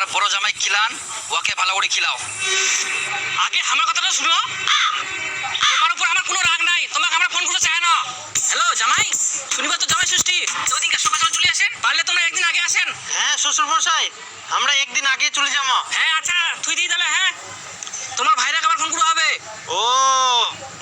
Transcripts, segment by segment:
তোমার বড় জামাই খিলান, ওকে ভালো করে খিলাও। আগে আমার কথাটা শুনো, তোমার উপর আমার কোনো রাগ নাই, তোমাকে আমরা ফোন করতে চাই না। হ্যালো জামাই, শুনিবা তো জামাই ষষ্ঠী, ওদিন সকাল সকাল চলে আসেন, পারলে তোমরা একদিন আগে আসেন। হ্যাঁ শ্বশুর মশাই, আমরা একদিন আগে চলে যাবো। হ্যাঁ আচ্ছা তুই দিই তাহলে। হ্যাঁ তোমার ভাইরা আবার ফোন করবো হবে। ও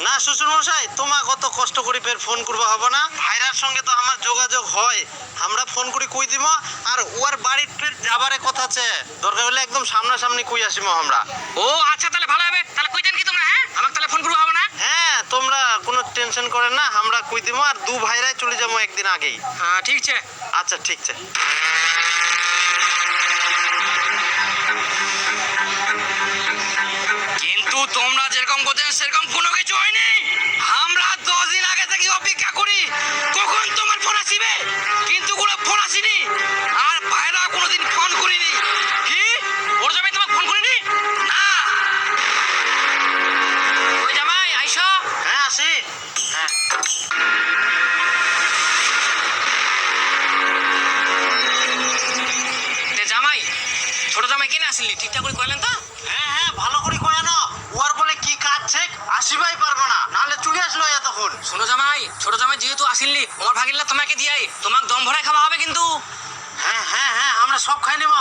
না শ্বশুর মশাই, তোমা কত কষ্ট করে ফের ফোন করবো হবে না? ভাইরার সঙ্গে তো আমার যোগাযোগ হয়, আমরা ফোন করে কই দিব। আর ওর বাড়ির ফের যাবারে কথা আছে, দরকার হলে একদম সামনাসামনি কই আসিমো আমরা। ও আচ্ছা তাহলে ভালো হবে, তাহলে কই দেন কি তোমরা? হ্যাঁ আমাকে তাহলে ফোন করবো হবে না? হ্যাঁ তোমরা কোনো টেনশন করেন না, আমরা কই দিব। আর দু ভাইরাই চলে যাবো একদিন আগেই। হ্যাঁ ঠিক আছে। আচ্ছা ঠিক আছে। কিন্তু তোমরা যেরকম করছেন সেরকম কোনো কিছু হয়নি। আমরা 10 দিন আগে থেকে অপেক্ষা করি কখন তোমার ফোন আসিবে, কিন্তু কোনো ফোন আসেনি। আর ভাইরা কোনোদিন ফোন করিনি। কি ওর জামাই তোমাকে ফোন করিনি? না। ওই জামাই আইসো। হ্যাঁ আসি। হ্যাঁ জামাই, ছোট জামাই কেন আসলি ঠিকঠাক করে কইলেন তো? হ্যাঁ হ্যাঁ ভালো করে কয় না, ওর বলে কি কাজ ছেক আসিবাই পারবো না, নাহলে চলে আসলো এতক্ষণ। শোনো জামাই, ছোট জামাই যেহেতু আসিলি, আমার ভাগিল্লা তোমাকে দিয়াই, তোমাকে দম ভরাই খাওয়া হবে কিন্তু। হ্যাঁ হ্যাঁ হ্যাঁ আমরা সব খাই নেব।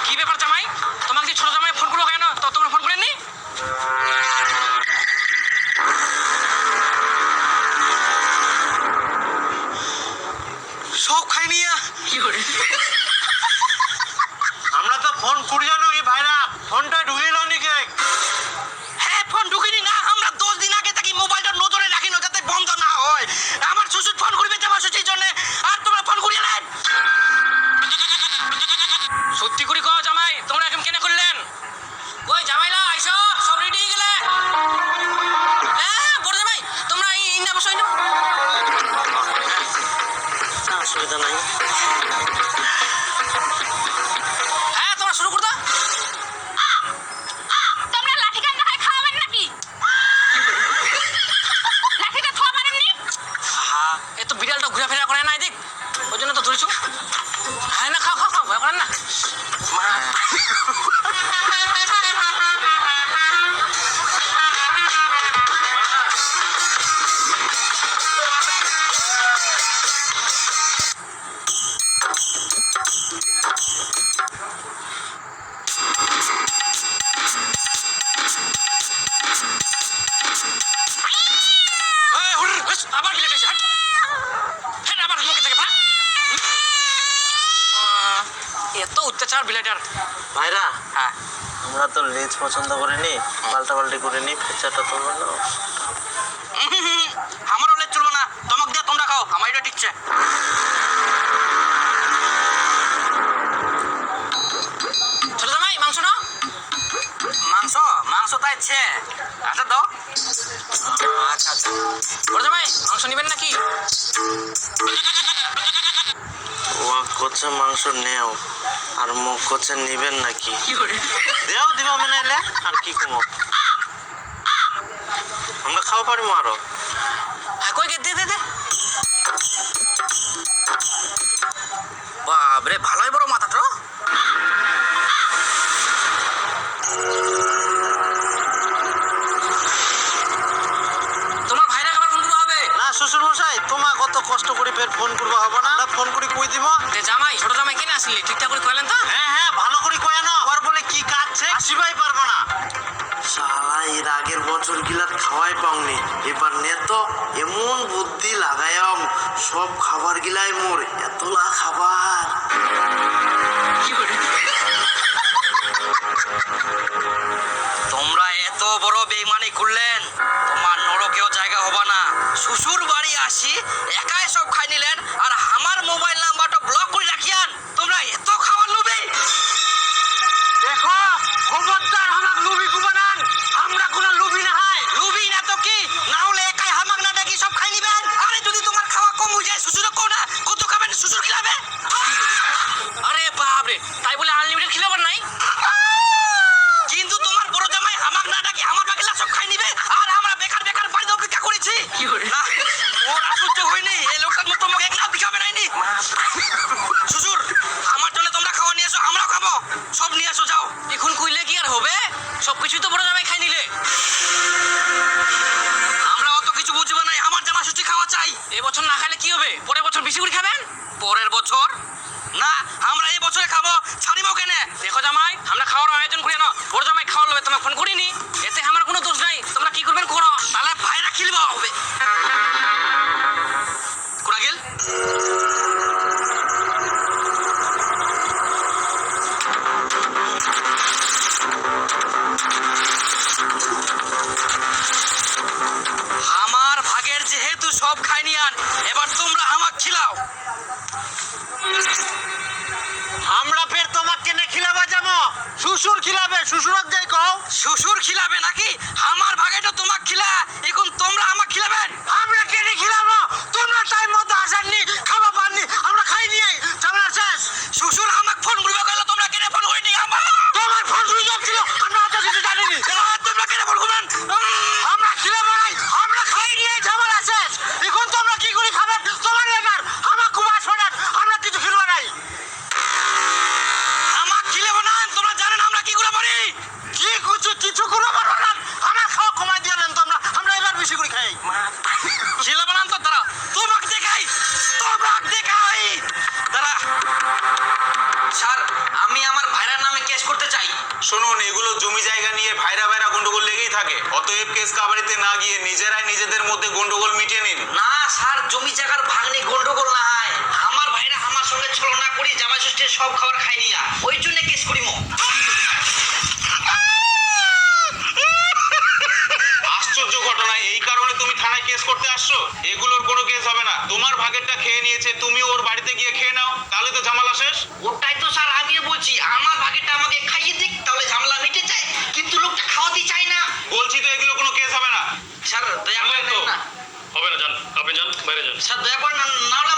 কি ব্যাপার জামাই, তোমাকে ছোট জামাই ফোন করবো কেন, তো তোমরা ফোন করেননি? সব খাই নিয়া কি করে? আমরা তো ফোন করি জানো এই ভাইরা, ফোনটা ঢুকিল নাকি? হ্যাঁ ফোন ঢুকিনি না, আমরা 10 দিন আগে থাকি মোবাইলটা নজরে রাখি না যাতে বন্ধ না হয়। আমার শ্বশুর ফোন করবে তোমার শ্বশুরের জন্য, আর তোমরা ফোন করিয়ে নেন। সত্যি করে কও জামাই, তোমরা এখন কেন করলেন? ওই জামাইলা আইসো, সব রেডি হয়ে গেলে? হ্যাঁ বড় জামাই, তোমরা এই ইন্দা বসো ইন্দা। অসুবিধা নাই। হ্যাঁ তোমরা শুরু করে দাও। তোমরা লাঠি কান্দা হয় খাওয়াবেন নাকি? লাঠিটা থোয়া পারেননি? হ্যাঁ এ তো বিড়ালটা ঘুরাফেরা করে না এদিক, ওই জন্য তো ধরেছো। হ্যাঁ না খাও খাও খাও, ভয় করেন না। মা আবার বিলেট এসে হ্যাঁ আবার লোকে থেকে পা। এত অত্যাচার বিলেটার। ভাইরা হ্যাঁ আমরা তো লেজ পছন্দ করিনি, পাল্টা পাল্টি করিনি, ফেচাটা তো বলো। আমারও লেজ চলবো না, তোমাকে দিয়ে তোমরা খাও, আমার এটা ঠিকছে। ছোট জামাই মাংস নাও। মাংস মাংস তাই ইচ্ছে। আচ্ছা দাও। আচ্ছা আচ্ছা বড় জামাই মাংস নিবেন নাকি? ও করছে মাংস নেও, আর মুখ করছে নিবেন নাকি? কি করে? দেও দিবা মানে এলে আর কি কমো, আমরা খাওয়া পারিমো আরো। হ্যাঁ কই গে দে দে দে। বাবরে ভালোই বড় মাথাটা। তোমার ভাইরা আবার ফোন করবো হবে না শ্বশুর মশাই, তোমা কত কষ্ট করে ফের ফোন করবো হবে না, আমরা ফোন করে কই দিব। তে জামাই, ছোট জামাই কেন আসলি ঠিকঠাক করে কইলেন তো? হ্যাঁ হ্যাঁ ভালো করে কয় না, ওর বলে কি কাজ ছেক আসিবাই পারবো না। শালা এর আগের বছর গিলা খাওয়াই পাওনি, এবার নে তো এমন বুদ্ধি লাগায়াম সব খাবার গিলাই মোর এতলা খাবার। কি করে? তোমরা এত বড় বেইমানি করলেন, তোমার নরকেও জায়গা হবে না। শ্বশুর বাড়ি আসি একাই সব খাই নিলেন, আর আমার মোবাইল নাম্বারটা ব্লক করে রাখিয়ান। তোমরা এত খাবার লোভী। দেখো খবরদার আমাকে লোভী কুবানান, আমরা কোনো লোভী না হয়। লোভী না তো কি, না হলে একাই হামাক না ডাকি সব খাই নিবেন। আরে যদি তোমার খাওয়া কম হয়ে যায় শ্বশুর কো না, কত খাবেন শ্বশুর খিলাবে। আরে বাপরে, তাই বলে আনলিমিটেড খিলাবার নাই? কিন্তু তোমার বড় জামাই আমাক না ডাকি আমার বাকিলা সব খাই নিবে, আর আমরা বেকার বেকার বাড়িতে অপেক্ষা করেছি। না মোর আসুচ হয়নি, এই লোক বছর না আমরা এই বছরে খাবো ছাড়িব কেনে? দেখো জামাই, আমরা খাওয়ার আয়োজন করি না, ওর জামাই খাওয়ার লোভে তোমাকে ফোন করিনি, এতে আমার কোনো দোষ নাই, তোমরা কি করবেন করো। তাহলে ভাইরা খেলবা হবে কোনা গেল আমার ভাগের যেহেতু সব খাই নিয়ান, এবার তোমরা আমাক খিলাও। আমরা ফের তোমাকে কেনে খিলাবা যাবো? শ্বশুর খিলাবে, শ্বশুরক যাই কও। শ্বশুর খিলাবে নাকি? আমার ভাগেটা তোমাক খিলা, এখন তোমরা আমাক খিলাবেন? আমরা কেনে খিলাবো? তোমরা টাইম মতো আসেননি, খাওয়া পাননি, আমরা খাই নিয়ে ঝামেলা শেষ। শ্বশুর আমাক ফোন করবে কইলো, তোমরা কেনে ফোন করিনি? তোমার ফোন সুইচ অফ ছিল, আমরা অত কিছু জানিনি। তোমরা কেনে ফোন করবেন? আমরা খিলাবো নাই, আমরা খাই নিয়ে ঝামেলা শেষ। এখন তোমরা কি করে খাবেন তোমার ব্যাপার, আমার খুব আসবেন, আমরা কিছু খিলবো নাই। আমাক খিলাবো না? তোমরা জানেন আমরা কি করে পারি? কি কিছু করে পারবো না, আমার খাওয়া কমাই দিলেন তোমরা, আমরা এবার বেশি করে খাই। খিলাবো না তো তারা, তোমাক দেখাই, তোমাক দেখাই তারা। স্যার, আমি আমার ভাইরার নামে কেস করতে চাই। শুনুন, এগুলো জমি জায়গা নিয়ে ভাইরা ভাইরা গন্ডগোল লেগেই থাকে, অতএব কেস কাবাড়িতে না গিয়ে নিজেরাই নিজেদের মধ্যে গন্ডগোল মিটিয়ে নিন। না স্যার, জমি জায়গার ভাগ নিয়ে গন্ডগোল না হয়, আমার ভাইরা আমার সঙ্গে ছলনা করি জামাই ষষ্ঠীর সব খাবার খাই নিয়া, ওই জন্য কেস করিমো। আশ্চর্য ঘটনা, এই কারণে তুমি থানায় কেস করতে আসছো? এগুলোর কোনো কেস হবে না, তোমার ভাগেরটা খেয়ে নিয়েছে, তুমি ওর বাড়িতে গিয়ে খেয়ে নাও, তাহলে তো ঝামেলা শেষ। ওটাই তো স্যার আমিও বলছি, আমার ভাগেরটা আমাকে খাইয়ে দিক, তাহলে ঝামেলা মিটে যায়, কিন্তু লোকটা খাওয়াতে চায় না। বলছি তো এগুলো কোনো কেস হবে না। স্যার দয়া করে তো নেন না। হবে না, যান, আপনি যান, বাইরে যান। স্যার দয়া করে না, না হলে